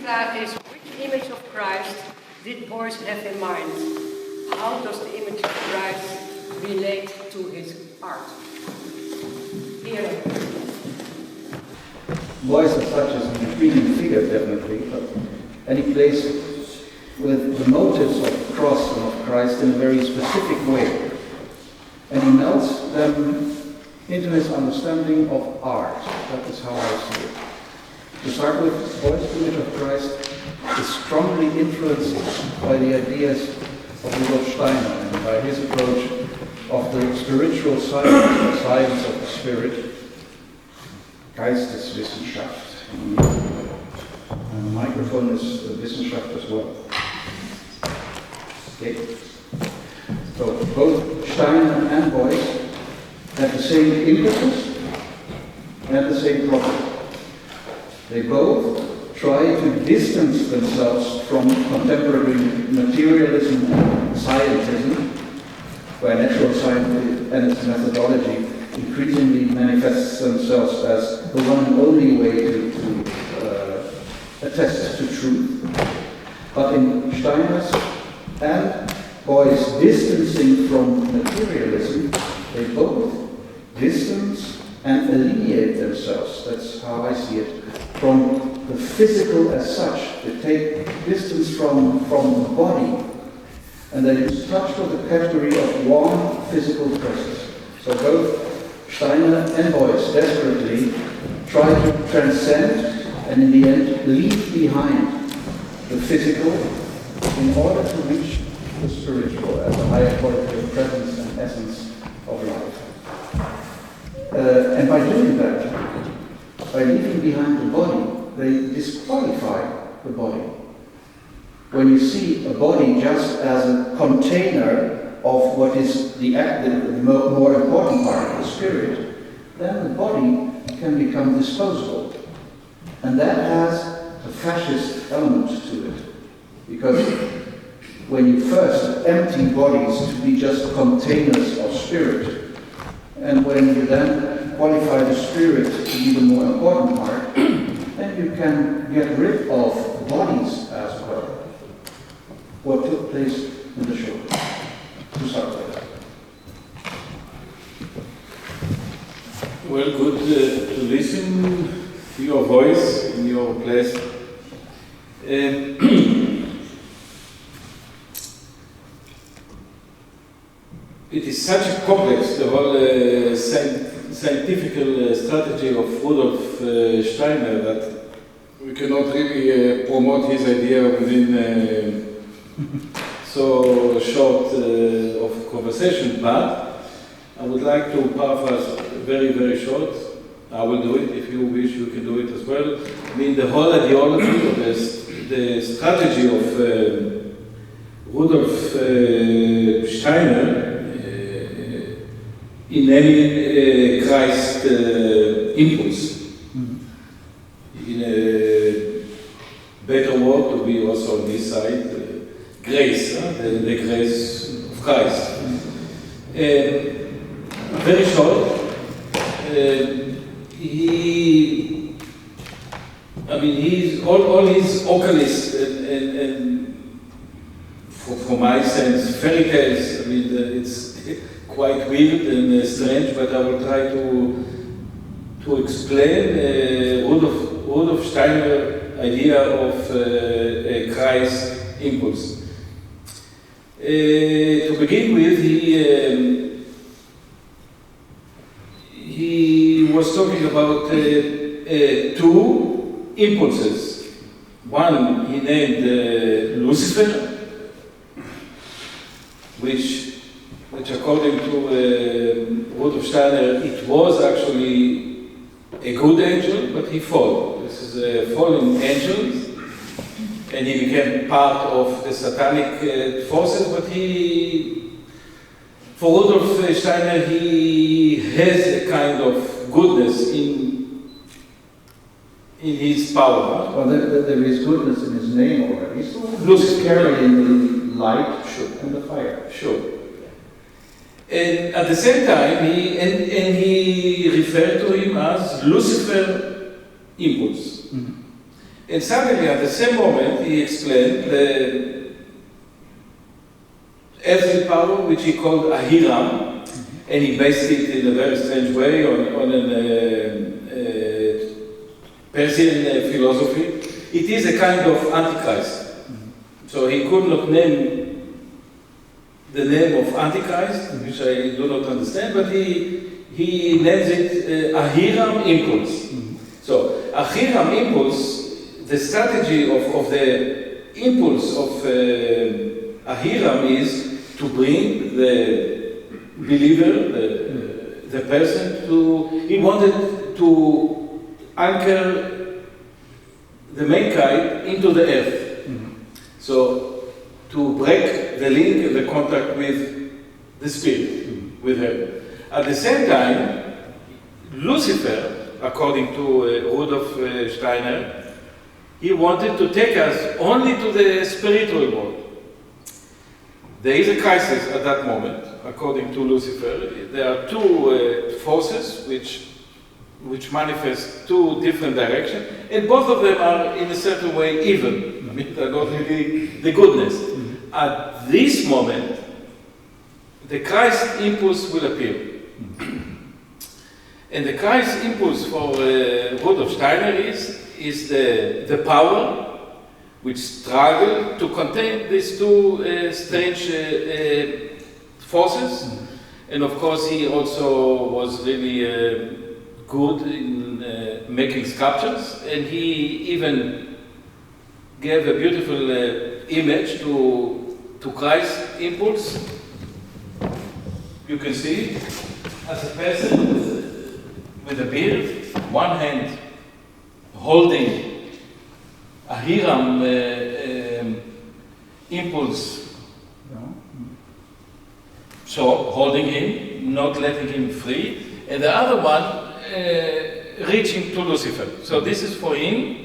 vraag is, which image of Christ did Beuys have in mind? How does the image of Christ relate to his art? Here. Beuys as such is an intriguing figure, definitely, and he plays with the motives of the cross and of Christ in a very specific way. And he melts them into his understanding of art. That is how I see it. To start with, Beuys' image of Christ is strongly influenced by the ideas of Rudolf Steiner and by his approach of the spiritual science, the science of the spirit, Geisteswissenschaft. And the microphone is Wissenschaft as well. Okay. So both Steiner and Beuys have the same impetus and the same problem. They both try to distance themselves from contemporary materialism and scientism, where natural science and its methodology increasingly manifests themselves as the one and only way to attest to truth. But in Steiner's and Beuys' distancing from materialism, they both distance and alienate themselves, that's how I see it, from the physical as such. They take distance from the body, and they lose touch with the category of one physical presence. So both Steiner and Beuys desperately try to transcend and in the end leave behind the physical in order to reach the spiritual as a higher quality of presence and essence of life. And by doing that, by leaving behind the body, they disqualify the body. When you see a body just as a container of what is the more important part of the spirit, then the body can become disposable. And that has a fascist element to it. Because when you first empty bodies to be just containers of spirit, and when you then qualify the spirit to be the more important part, then you can get rid of bodies as well. What took place in the show, to start with. Well, good to listen to your voice in your place. It is such a complex, the whole scientific strategy of Rudolf Steiner, that we cannot really promote his idea within so short of conversation, but I would like to paraphrase very, very short. I will do it. If you wish, you can do it as well. I mean, the whole ideology, or the strategy of Rudolf Steiner in any Christ impulse. In a better word to be also on this side, grace, the grace of Christ. Very short, he's all his occultist and for my sense, fairy tales. I mean, it's quite weird and strange, but I will try to explain Rudolf Steiner idea of a Christ impulse. To begin with, he was talking about two impulses. One he named Lucifer, which according to Rudolf Steiner, it was actually a good angel, but he fell. This is a fallen angel, and he became part of the satanic forces, but for Rudolf Steiner, he has a kind of goodness in his power. Well, there is goodness in his name already. So Lucifer, carrying the light and the fire. Sure. And at the same time, he referred to him as Lucifer impulse. Mm-hmm. And suddenly, at the same moment, he explained the earthly power, which he called Ahiram, and he based it in a very strange way on a Persian philosophy. It is a kind of Antichrist. So he could not name the name of Antichrist, which I do not understand, but he names it Ahiram impulse. So Ahiram impulse, the strategy of the impulse of Ahiram is to bring the believer, the person, he wanted to anchor the mankind into the earth. So to break the link and the contact with the spirit, with heaven. At the same time, Lucifer, according to Rudolf Steiner, he wanted to take us only to the spiritual world. There is a crisis at that moment, according to Lucifer. There are two forces which manifest two different directions, and both of them are in a certain way evil. I mean, they're not really the goodness. At this moment, the Christ impulse will appear. And the Christ impulse for Rudolf Steiner is the power which struggle to contain these two strange forces. And of course, he also was really good in making sculptures, and he even gave a beautiful image to Christ impulse. You can see it as a person with a beard, one hand holding a Hiram impulse, so holding him, not letting him free, and the other one reaching to Lucifer. So this is for him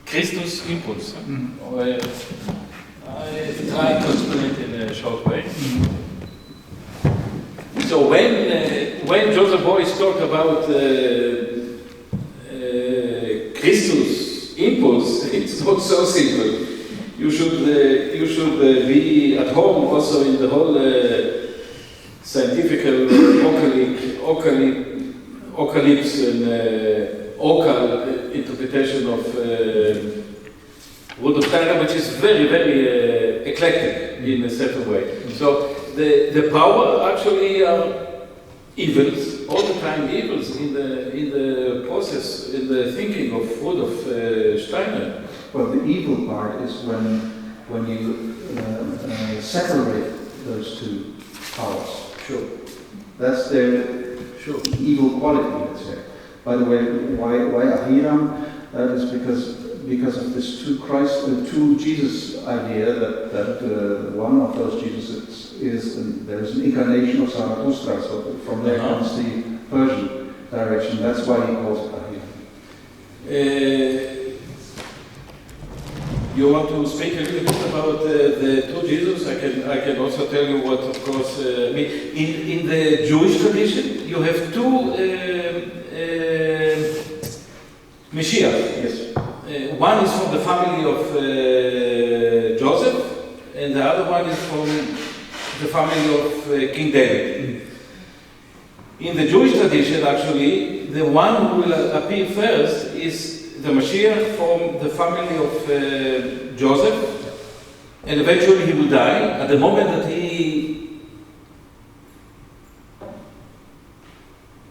Christus impulse. I try to explain it in a short way. So when Joseph Beuys talked about Christus impulse, it's not so simple. You should be at home also in the whole scientific ocalypse and occult interpretation of Rudolf Steiner, which is very, very eclectic in a certain way. So the power actually are evils, all the time evils in the process, in the thinking of Rudolf Steiner. Well, the evil part is when you separate those two powers. Sure. That's their evil quality, let's say. By the way, why Ahiram? That is because of this two Jesus idea that one of those Jesuses there's an incarnation of Zarathustra. So from there comes the Persian direction. That's why he calls it Ahiram. You want to speak a little bit about the two Jesus? I can also tell you what, of course, in the Jewish tradition, you have two Mashiach. Yes. One is from the family of Joseph, and the other one is from the family of King David. In the Jewish tradition, actually, the one who will appear first is the Mashiach from the family of Joseph, and eventually he will die. At the moment that he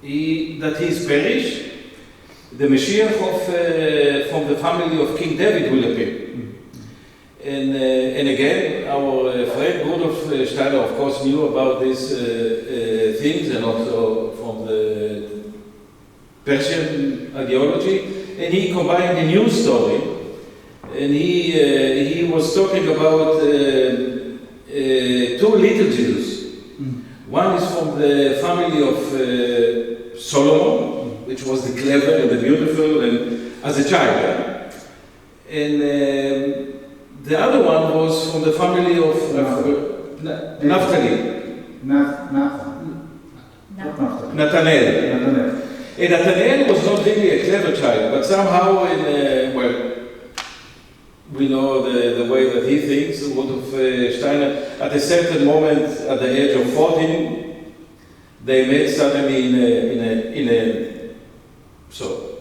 is perished, the Mashiach from the family of King David will appear. And again, our friend Rudolf Steiner, of course, knew about these things, and also from the Persian ideology. And he combined a new story, and he was talking about two little Jesus. One is from the family of Solomon, which was the clever and the beautiful, and as a child. And the other one was from the family of Nathanael. And Nathanael was not not really a clever child, but somehow, we know the way that he thinks. Rudolf Steiner, at a certain moment, at the age of 14, they met suddenly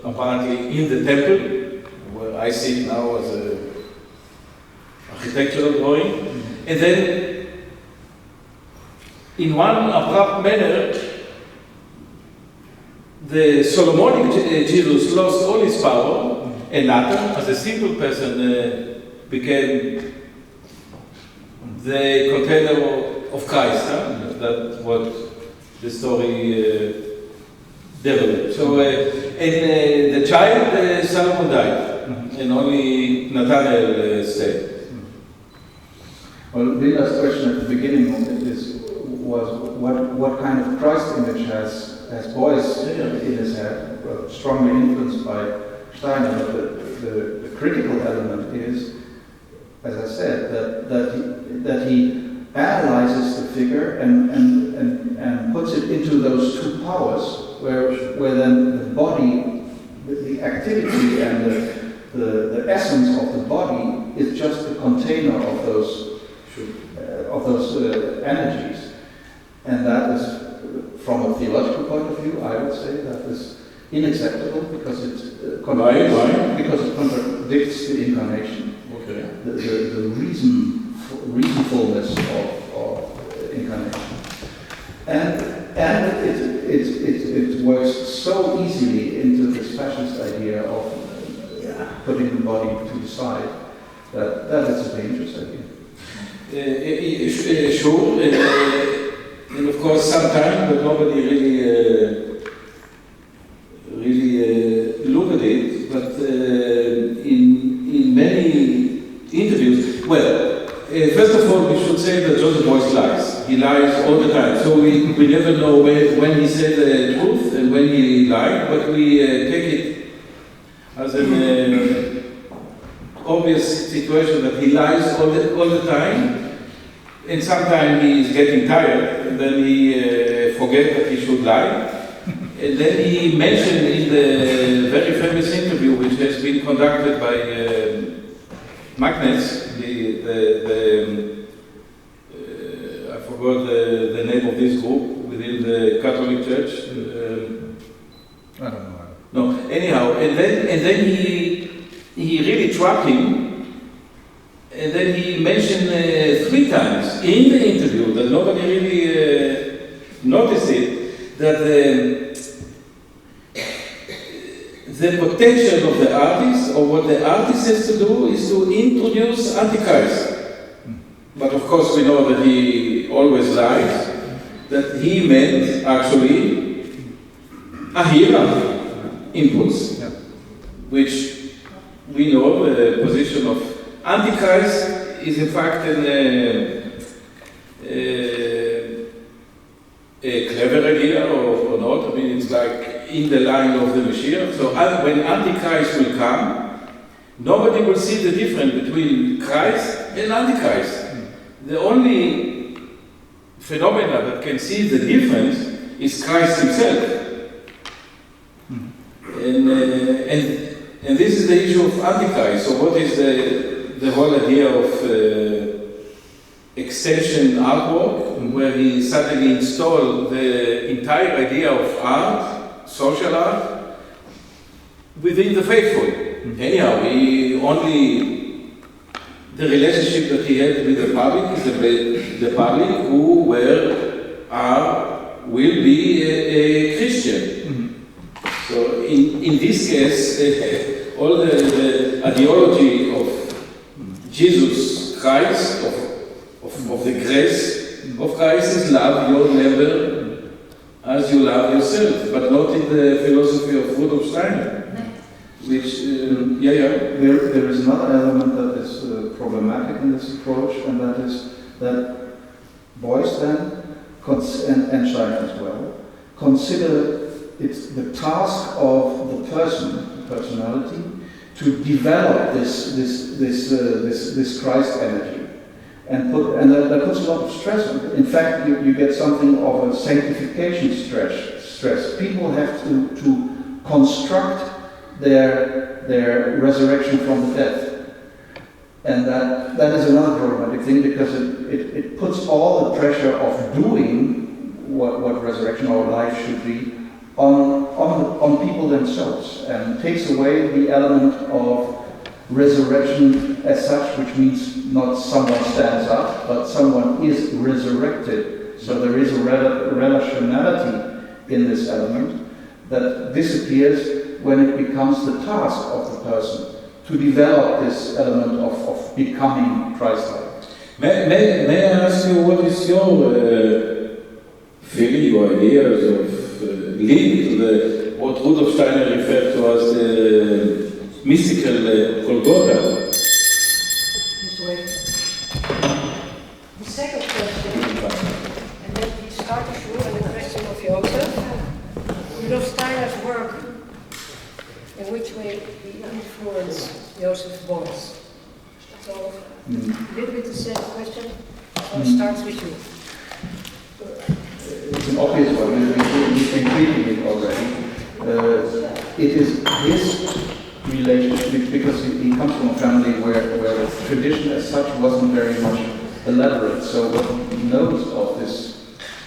apparently in the temple, where I see it now as an architectural drawing, and then, in one abrupt manner, the Solomonic Jesus lost all his power, and Nathan, as a simple person, became the container of Christ. That's what the story developed. So, and the child, Solomon died, and only Nathanael stayed. Well, Linda's question at the beginning of this was what kind of Christ image has Beuys in his head, strongly influenced by Steiner, but the critical element is, as I said, that he analyzes the figure and puts it into those two powers, where then the body, the activity and the essence of the body is just a container of those energies, and that is, from a theological point of view, I would say that is unacceptable because it contradicts the incarnation, the reasonfulness of incarnation, and it works so easily into this fascist idea of putting the body to the side that it's a dangerous idea. Sure, and of course sometimes, but nobody really look at it. But in many interviews, first of all, we should say that Joseph Beuys lies. He lies all the time, so we never know when he said the truth and when he lied. But we take it as an obvious situation that he lies all the time. And sometimes he is getting tired, and then he forgets that he should lie. And then he mentioned in the very famous interview, which has been conducted by Magnus, I forgot the name of this group within the Catholic Church. I don't know. No, anyhow, and then he really trapped him. And then he mentioned 3 times in the interview that nobody really noticed it, that the potential of the artist, or what the artist has to do, is to introduce Antichrist. But of course we know that he always lies, that he meant actually a Hare impulse, which we know the position of Antichrist is in fact a clever idea or not. I mean, it's like in the line of the Mashiach. So when Antichrist will come, nobody will see the difference between Christ and Antichrist. The only phenomena that can see the difference is Christ himself. And this is the issue of Antichrist. So what is the whole idea of extension artwork, where he suddenly installed the entire idea of art, social art, within the faithful. Anyhow, the relationship that he had with the public is the public who will be a Christian. So in this case, all the ideology of Jesus Christ, of the grace of Christ, is love your neighbor as you love yourself, but not in the philosophy of Rudolf Steiner. Which, There is another element that is problematic in this approach, and that is that Beuys then, and Steiner as well, consider it's the task of the personality, to develop this Christ energy, and that puts a lot of stress on it. In fact, you get something of a sanctification stress. People have to construct their resurrection from the dead. And that is another problematic thing, because it puts all the pressure of doing what resurrection or life should be on people themselves, and takes away the element of resurrection as such, which means not someone stands up, but someone is resurrected. So there is a relationality in this element that disappears when it becomes the task of the person to develop this element of becoming Christ-like. May I ask you, what is your feeling or ideas of link to what Rudolf Steiner referred to as the mystical Golgotha? This way. The second question, and then we start with the question of Joseph. Rudolf Steiner's work, in which way he influenced Joseph Beuys. So, a little bit the same question. So it starts with you. It's an obvious one. We've been treating it already. It is his relationship, because he comes from a family where the tradition as such wasn't very much elaborate. So what he knows of this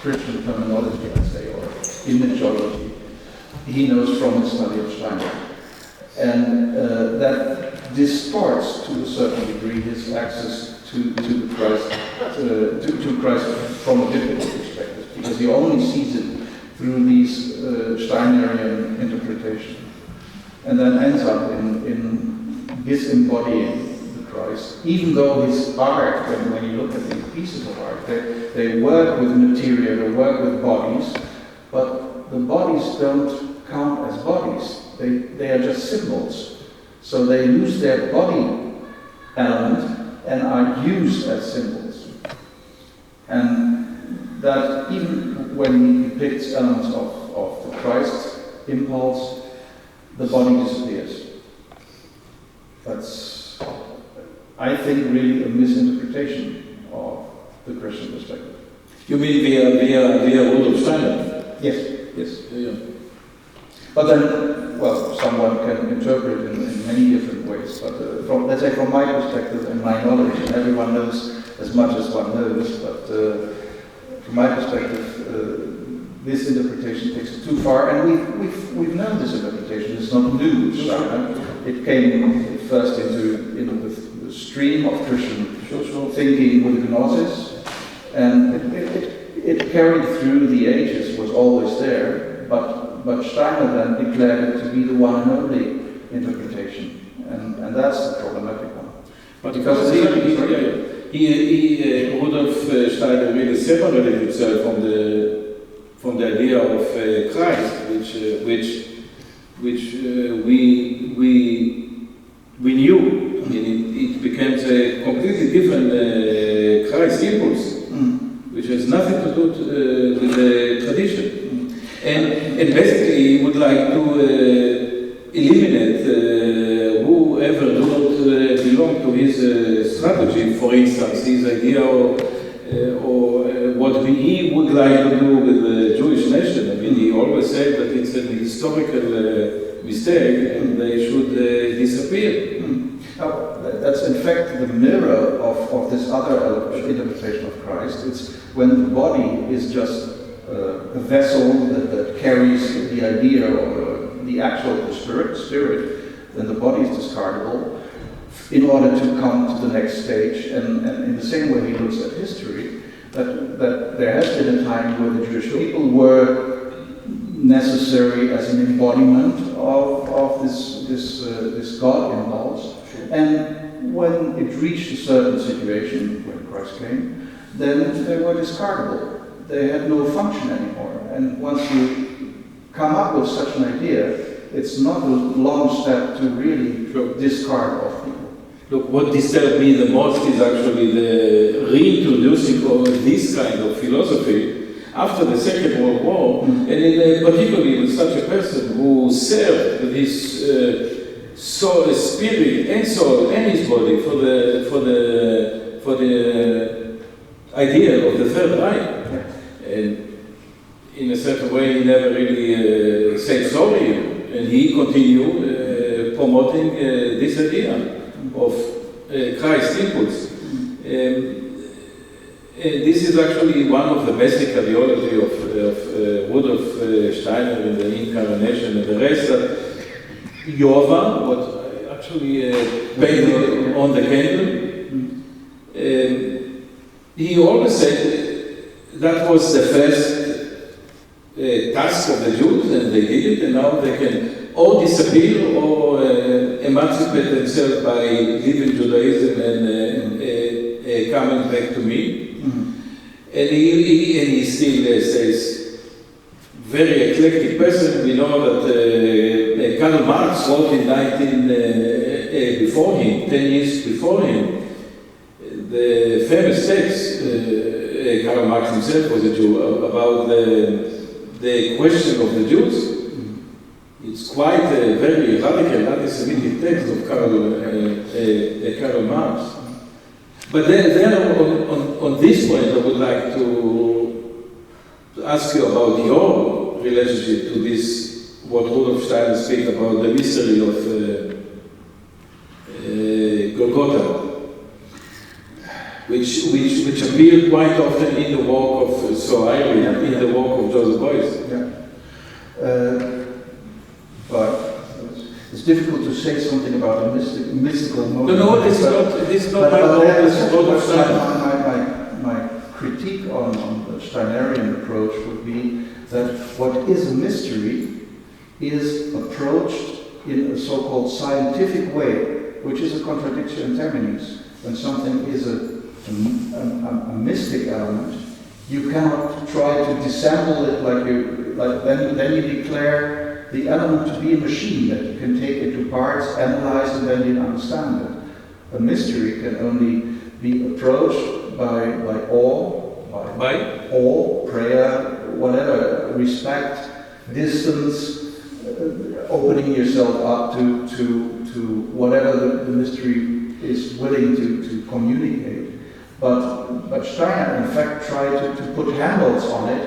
Christian terminology, I'd say, or imageology, he knows from his study of Steiner. And that distorts to a certain degree his access to Christ, to Christ from a biblical perspective, because he only sees it through these Steinerian interpretations, and then ends up in disembodying the Christ, even though his art, when you look at these pieces of art, they work with material, they work with bodies, but the bodies don't count as bodies. They are just symbols. So they lose their body element and are used as symbols. And that even when he depicts elements of the Christ impulse, the body disappears. That's, I think, really a misinterpretation of the Christian perspective. You mean via Rudolf Steiner? Yes. Yeah. But then, well, someone can interpret it in many different ways. But let's say from my perspective and my knowledge, and everyone knows as much as one knows, but from my perspective, this interpretation takes it too far, and we've known this interpretation. It's not new. It came first into the stream of Christian thinking with Gnosis, and it carried through the ages, was always there, but Steiner then declared it to be the one and only interpretation, and that's the problematic one. But because Rudolf Steiner really separated himself from the idea of Christ, which we knew. I mean, it became a completely different Christ impulse, which has nothing to do with the tradition. And basically, he would like to eliminate whoever do not belong to his strategy. For instance, his idea or what he would like to do with the Jewish nation. I mean, he always said that it's an historical mistake and they should disappear. That's in fact the mirror of this other interpretation of Christ. It's when the body is just a vessel that carries the idea or the actual spirit, then the body is discardable in order to come to the next stage. And in the same way he looks at history, that there has been a time where the Jewish people were necessary as an embodiment of this God impulse. And when it reached a certain situation, when Christ came, then they were discardable. They had no function anymore. And once you come up with such an idea, it's not a long step to really discard of people. Look, what disturbed me the most is actually the reintroducing of this kind of philosophy after the Second World War, and particularly with such a person who served with his soul, spirit, and soul, and his body for the idea of the Third Reich. And in a certain way, he never really said sorry and he continued promoting this idea of Christ impulse. And this is actually one of the basic ideology of Rudolf Steiner in the Incarnation and the rest. Yova, what actually painted on the candle, he always said that was the first task of the Jews, and they did it, and now they can or disappear or emancipate themselves by leaving Judaism and coming back to me. And he still says, very eclectic person. We know that Karl Marx wrote in 10 years before him, the famous text, Karl Marx himself was a Jew, about the question of the Jews. It's quite a very radical anti-Semitic text of Karl Marx. But then on this point, I would like to ask you about your relationship to this, what Rudolf Steiner speaks about, the mystery of Golgotha, which appeared quite often in the work of in the work of Joseph Beuys. But it's difficult to say something about a mystical moment. No, this is not my role. This is Rudolf Steiner. My critique on the Steinerian approach would be that what is a mystery is approached in a so-called scientific way, which is a contradiction in terminis. When something is a mystic element, you cannot try to dissemble it then you declare the element to be a machine that you can take into parts, analyze, and then you understand it. A mystery can only be approached by awe, prayer, whatever, respect, distance, opening yourself up to whatever the mystery is willing to communicate. But Steiner, in fact, tried to put handles on it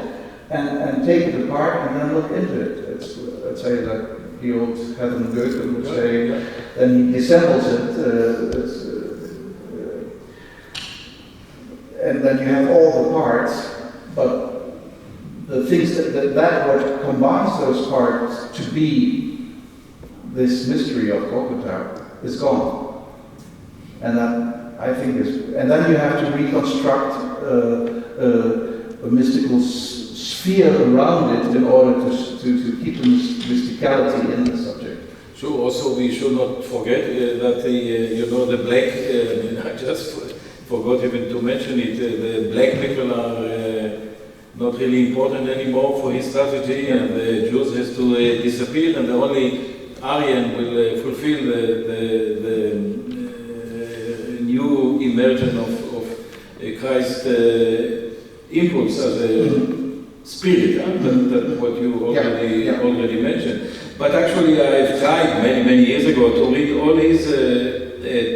and take it apart and then look into it. It's, let's say, like the old Herman Goethe would say, then he dissembles it, and then you have all the parts, but the things that what combines those parts to be this mystery of Golgotha is gone. And that, I think, and then you have to reconstruct a mystical sphere around it in order to keep the mysticality in the subject. Sure. Also, we should not forget that the black. I just forgot even to mention it. The black people are not really important anymore for his strategy, and the Jews has to disappear, and the only Aryan will fulfill the new emergence of Christ's impulse as a spirit. That's what you already mentioned. But actually, I've tried many years ago to read all his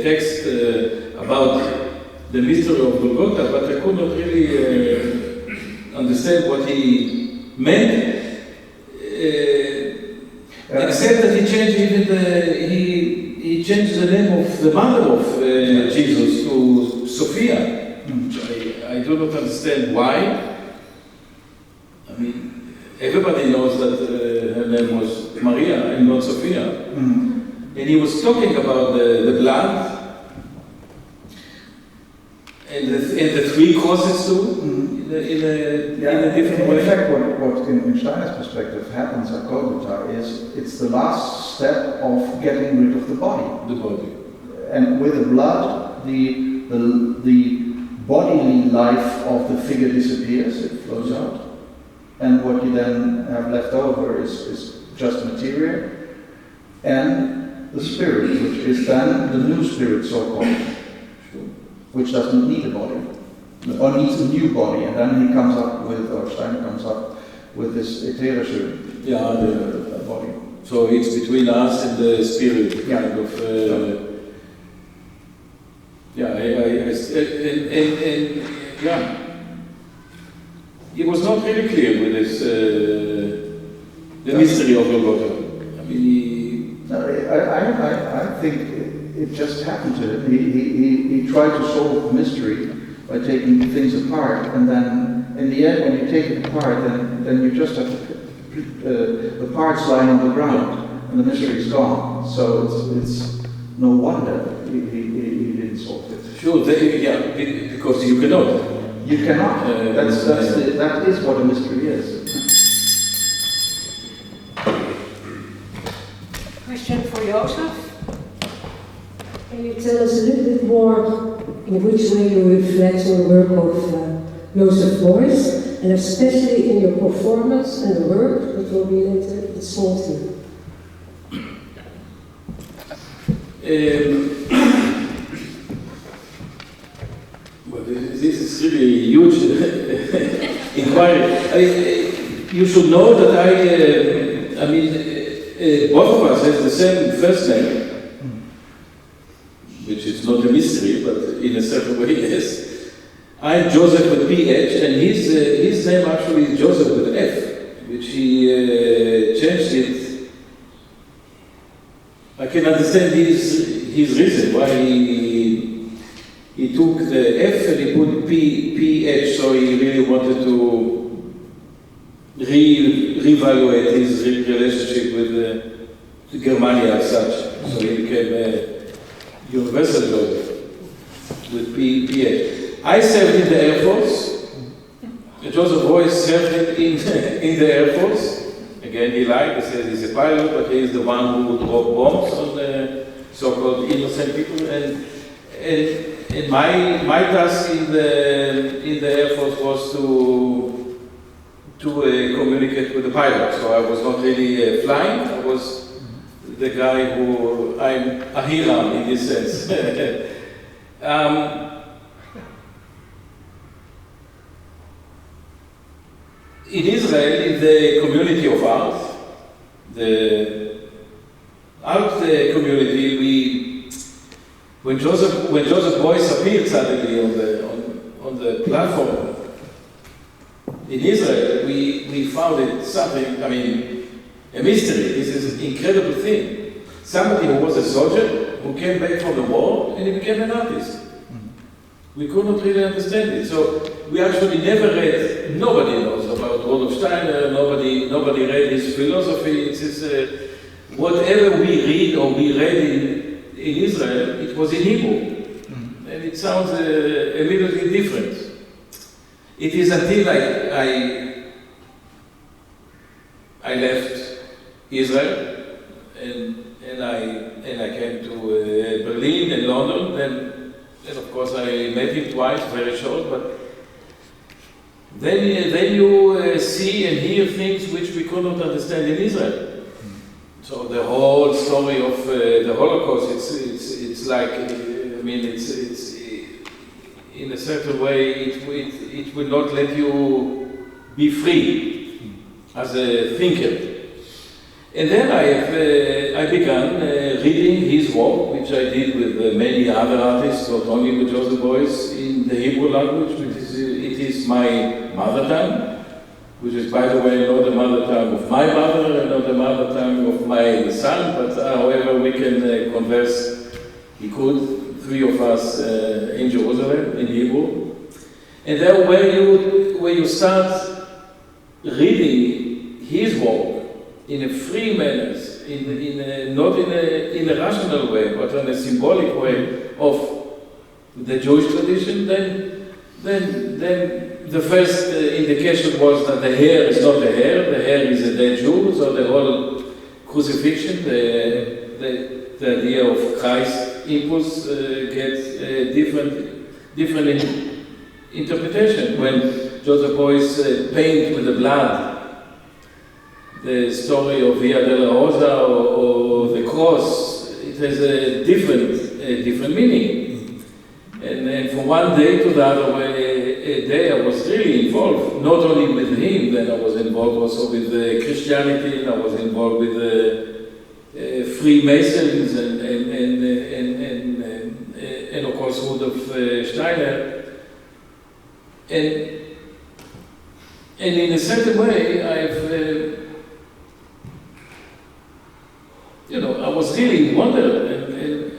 texts about the mystery of Golgotha, but I could not really understand what he meant, except that he changed even he changed the name of the mother of Jesus to Sophia. I do not understand why. I mean, everybody knows that her name was Maria and not Sophia. And he was talking about the blood and the three crosses too, in a different way. In fact, what in Steiner's perspective happens at Golgotha is it's the last step of getting rid of the body. The body. And with the blood, the bodily life of the figure disappears, it flows out. And what you then have left over is just material and the spirit, which is then the new spirit, so-called, which doesn't need a body, or needs a new body. And then he comes up with, or Steiner comes up with this ätherische body. So it's between us and the spirit, kind of. He was not really clear with this, the mystery of Golgotha. I No, I think it just happened to him. He tried to solve the mystery by taking things apart, and then in the end, when you take it apart, then you just have the parts lying on the ground, and the mystery is gone. So it's no wonder he didn't solve it. Sure, because you cannot. You cannot. That is what a mystery is. Question for Joseph. Can you tell us a little bit more in which way you reflect on the work of Joseph Beuys, and especially in your performance and the work that will be later at small team? Well, this is really a huge inquiry. You should know that both of us have the same first name, which is not a mystery, but in a certain way, yes. I'm Joseph with PH, and his name actually is Joseph with F, which he changed it. I can understand his reason why he took the F and he put PH, so he really wanted to reevaluate his relationship with Germania as such. So he became a universal Joseph with PH. I served in the Air Force. Joseph Beuys served in the Air Force. Again, he lied. He said he's a pilot, but he's the one who would drop bombs on the so-called innocent people. And my task in the Air Force was to communicate with the pilot. So I was not really flying. I was the guy who I'm a hero in this sense. In Israel, in the community of art, the art community, when Joseph Beuys appeared suddenly on the platform in Israel, we found it something, a mystery. This is an incredible thing. Somebody who was a soldier, who came back from the war, and he became an artist. We could not really understand it. So we actually never read, nobody knows about Rudolf Steiner, nobody read his philosophy. It is, whatever we read or we read in Israel, it was in Hebrew. And it sounds a little bit different. It is until I left Israel and I came to Berlin and London. Then of course I met him twice, very short. But then you see and hear things which we could not understand in Israel. So the whole story of the Holocaust, it's like it's in a certain way it will not let you be free as a thinker. And then I began reading his work, which I did with many other artists, not only with Joseph Beuys, in the Hebrew language, which it is my mother tongue, which is, by the way, not the mother tongue of my mother and not the mother tongue of my son, but however we can converse, he could, three of us in Jerusalem, in Hebrew. And then when you start reading his work in a free manner, not in a rational way, but in a symbolic way of the Jewish tradition, then the first indication was that the hair is not a hair, the hair is a dead Jew, so the whole crucifixion, the idea of Christ impulse gets a different interpretation. When Joseph Beuys paint with the blood the story of Via della Rosa or the cross, it has a different meaning. And from one day to the other day, I was really involved, not only with him, then I was involved also with Christianity, and I was involved with Freemasons and of course Rudolf Steiner. And in a certain way, still in wonder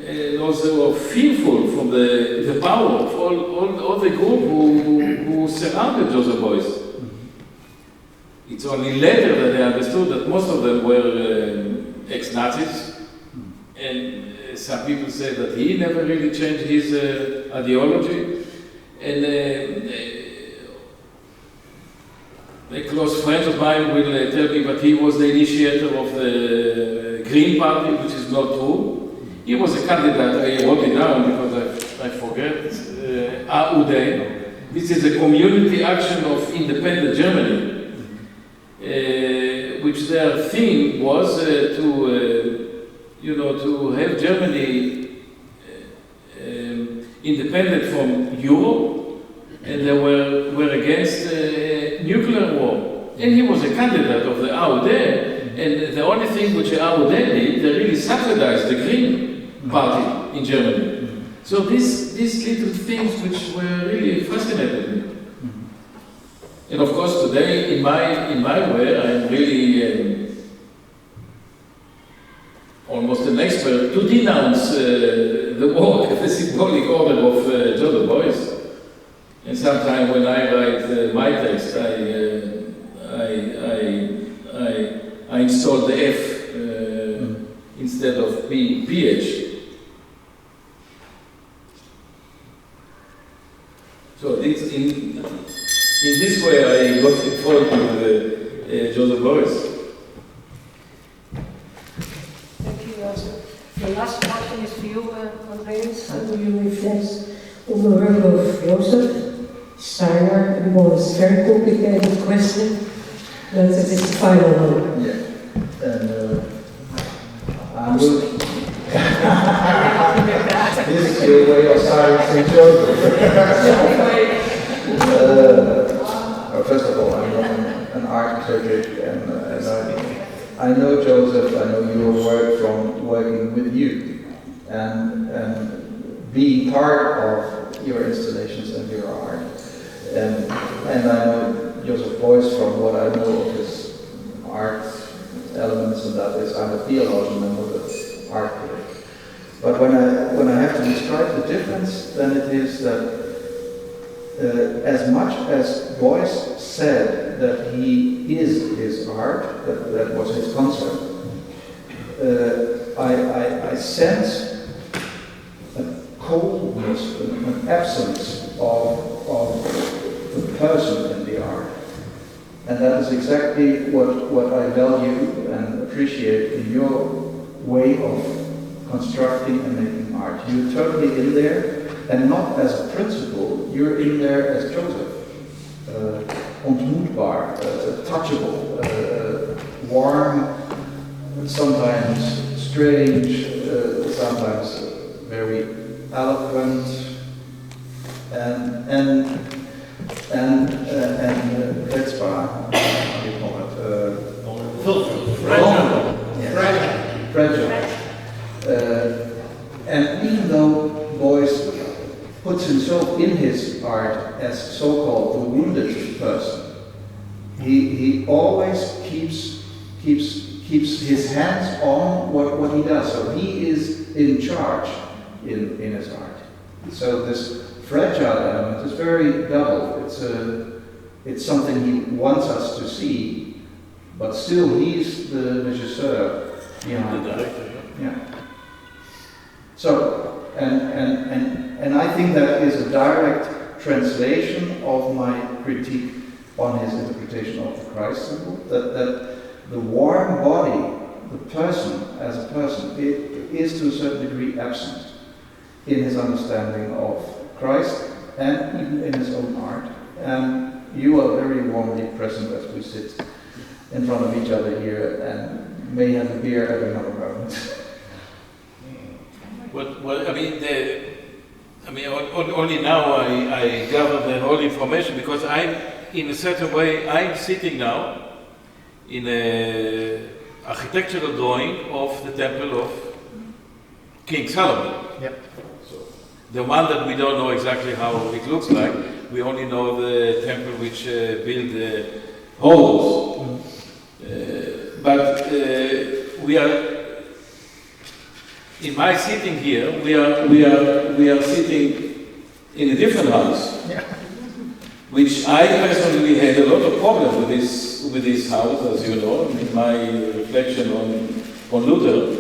and also fearful from the power of all the group who surrounded Joseph Beuys. It's only later that they understood that most of them were ex-Nazis, and some people say that he never really changed his ideology, and a close friend of mine will tell me that he was the initiator of the Green Party, which is not true. He was a candidate, I wrote it down because I forget, AUD. This is a community action of independent Germany. Which their theme was to have Germany independent from Europe, and they were against nuclear war. And he was a candidate of the AUD, and the only thing which the AUD did, they really subsidized the Green Party in Germany. So these little things which were really fascinated me. And of course, today, in my way, I'm really almost an expert to denounce the work, the symbolic order of Joseph Beuys. And sometimes when I write my text, I install the F instead of PH. So it's in this way I got involved with Joseph Beuys. Thank you, Joseph. The last question is for you, Andreas. How do you reflect on the work of Joseph, Steiner, and Bouws? Very complicated question, but it is the final one. Yeah, and I will. This is your way of silencing Joseph. First of all, I'm not an art critic, and I know Joseph, I know your work from working with you, and being part of your installations and your art. And I know Joseph Beuys from what I know of his art elements, and that is, I'm a theologian and not an art critic. But when I have to describe the difference, then it is that as much as Beuys said that he is his art, that was his concept, I sense a coldness, an absence of the person in the art. And that is exactly what I value and appreciate in your way of constructing and making art. You're totally in there. And not as a principle, you're in there as Joseph. Ontmoetbaar, touchable, warm, sometimes strange, sometimes very eloquent, and kwetsbaar, how do you call it? Fragile. And even though Beuys puts himself in his art as so-called the wounded person, he always keeps his hands on what he does. So he is in charge in his art. So this fragile element is very double. It's something he wants us to see, but still he's the regisseur behind the director. Yeah. So. And I think that is a direct translation of my critique on his interpretation of the Christ symbol, that the warm body, the person as a person, is to a certain degree absent in his understanding of Christ and even in his own art. And you are very warmly present as we sit in front of each other here and may have a beer at another moment. Well, only now I gather the whole information, because in a certain way, I'm sitting now in a architectural drawing of the temple of King Solomon. Yep. So the one that we don't know exactly how it looks like, we only know the temple which built the halls. But we are in my sitting here, we are sitting in a different house, which I personally had a lot of problems with this house, as you know, in my reflection on Luther.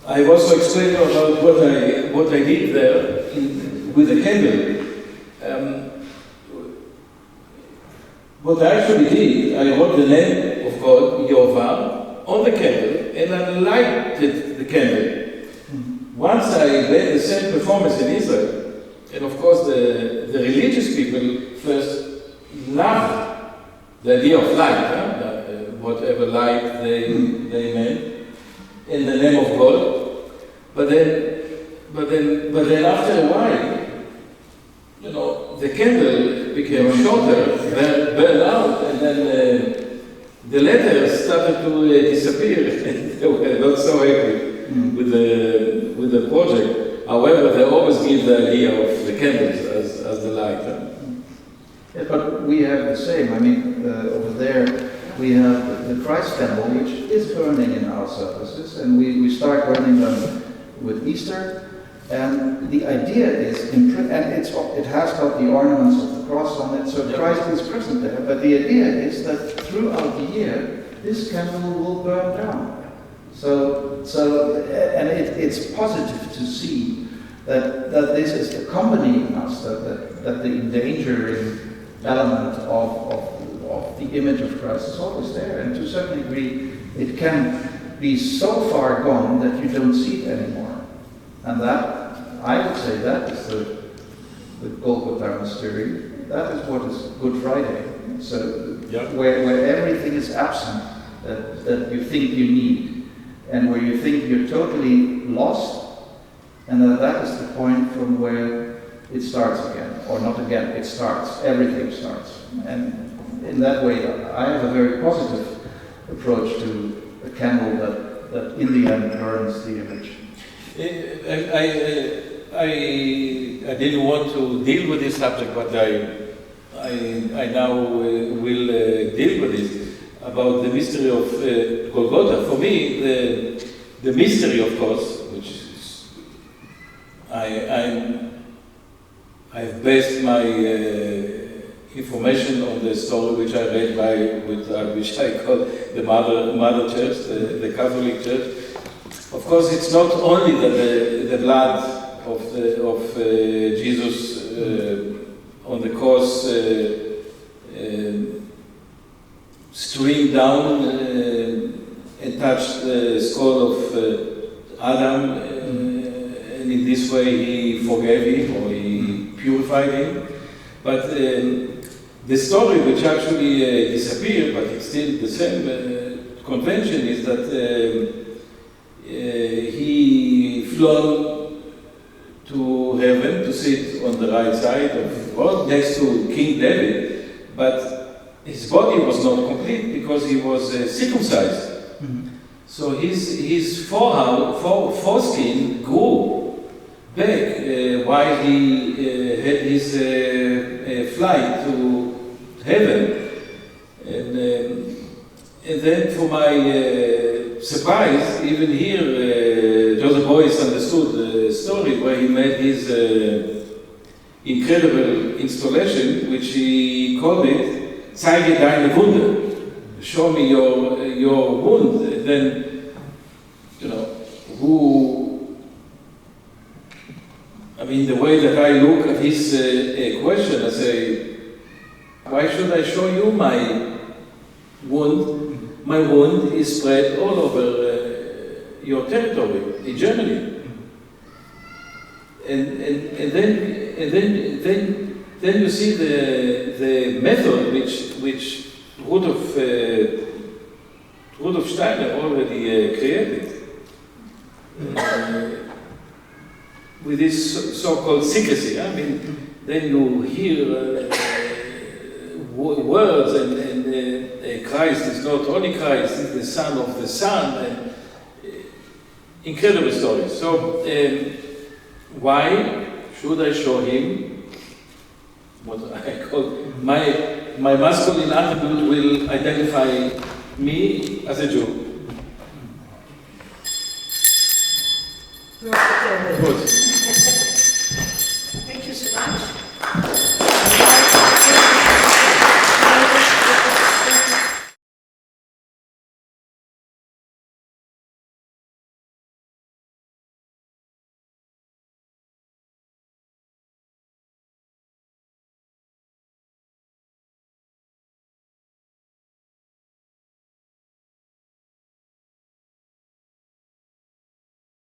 I also explained about what I did there with the candle. What I actually did, I wrote the name of God, Uiterwaardenstraat, on the candle, and I lighted the candle. Once I made the same performance in Israel, and of course the religious people first loved the idea of light, whatever light they made, in the name of God. But then after a while, you know, the candle became shorter, burned out, and then the letters started to disappear, and they were not so happy with the project. However, they always give the idea of the candles as the light. Yeah, but we have the same. I mean, over there we have the Christ candle, which is burning in our services, and we start burning them with Easter. And the idea is, and it has got the ornaments of the cross on it, so Christ is present there. But the idea is that throughout the year, this candle will burn down. And it's positive to see that this is accompanying us, that the endangering element of the image of Christ is always there. And to a certain degree, it can be so far gone that you don't see it anymore. And that, I would say, that is the Golgotha mystery. That is what is Good Friday. So where everything is absent that you think you need, and where you think you're totally lost, and that is the point from where it starts again, or not again. It starts. Everything starts. And in that way, I have a very positive approach to a candle that in the end burns the image. I didn't want to deal with this subject, but I now will deal with it, about the mystery of Golgotha. For me, the mystery, of course, which is, I've based my information on the story which I read which I call the Mother Church, the Catholic Church. Of course, it's not only that the blood of Jesus on the cross streamed down and touched the skull of Adam, and in this way he forgave him, or he purified him. But the story which actually disappeared, but it's still the same convention, is that he flew to heaven to sit on the right side of God next to King David, but his body was not complete because he was circumcised. Mm-hmm. So his foreskin grew back while he had his flight to heaven, and then for my surprise, even here, Joseph Beuys understood the story where he made his incredible installation, which he called it "Zeige deine Wunde," show me your wound. And then, you know, the way that I look at his question, I say, why should I show you my wound? My wound is spread all over your territory in Germany, and then you see the method which Rudolf Steiner already created with this so-called secrecy. Then you hear words and Christ is not only Christ, he's the Son of the Son, and incredible stories. So why should I show him what I call my masculine attribute will identify me as a Jew?